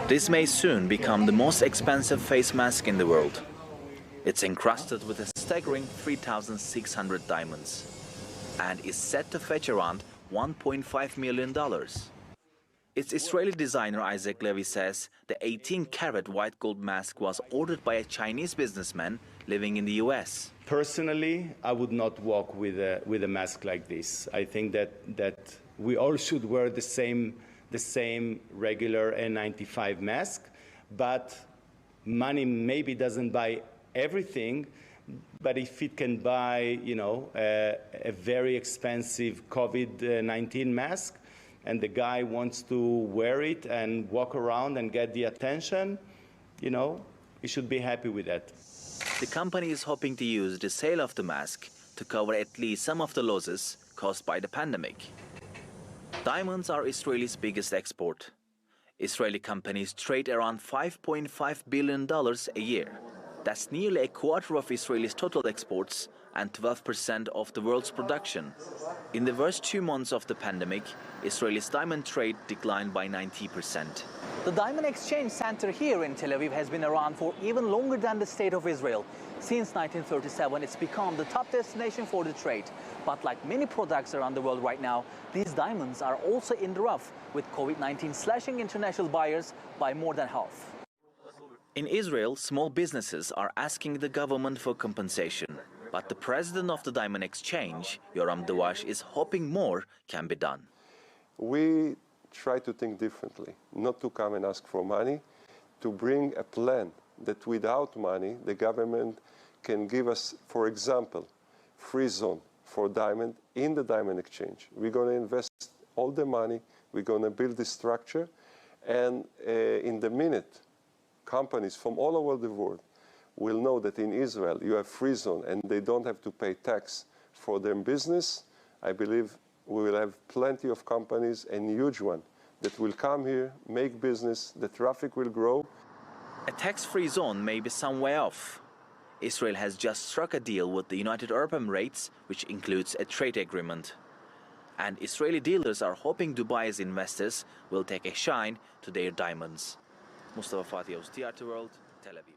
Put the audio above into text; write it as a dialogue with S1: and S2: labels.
S1: This may soon become the most expensive face mask in the world. It's encrusted with a staggering 3,600 diamonds and is set to fetch around $1.5 million. Its Israeli designer Isaac Levy says the 18-carat white gold mask was ordered by a Chinese businessman living in the US.
S2: Personally, I would not walk with a mask like this. I think that we all should wear the same regular N95 mask, but money maybe doesn't buy everything. But if it can buy, a very expensive COVID-19 mask, and the guy wants to wear it and walk around and get the attention, he should be happy with that.
S1: The company is hoping to use the sale of the mask to cover at least some of the losses caused by the pandemic. Diamonds are Israel's biggest export. Israeli companies trade around $5.5 billion a year. That's nearly a quarter of Israel's total exports and 12% of the world's production. In the first 2 months of the pandemic, Israel's diamond trade declined by 90%.
S3: The Diamond Exchange Center here in Tel Aviv has been around for even longer than the State of Israel. Since 1937, it's become the top destination for the trade. But like many products around the world right now, these diamonds are also in the rough, with COVID-19 slashing international buyers by more than half.
S1: In Israel, small businesses are asking the government for compensation. But the president of the Diamond Exchange, Yoram Dawash, is hoping more can be done.
S4: We try to think differently, not to come and ask for money, to bring a plan that without money, the government can give us, for example, free zone for diamond in the Diamond Exchange. We're going to invest all the money, we're going to build the structure, and in the minute, companies from all over the world will know that in Israel you have free zone and they don't have to pay tax for their business. I believe we will have plenty of companies, and huge one, that will come here, make business, the traffic will grow.
S1: A tax-free zone may be some way off. Israel has just struck a deal with the United Arab Emirates, which includes a trade agreement. And Israeli dealers are hoping Dubai's investors will take a shine to their diamonds. Mustafa Fatih, TRT World, Tel Aviv.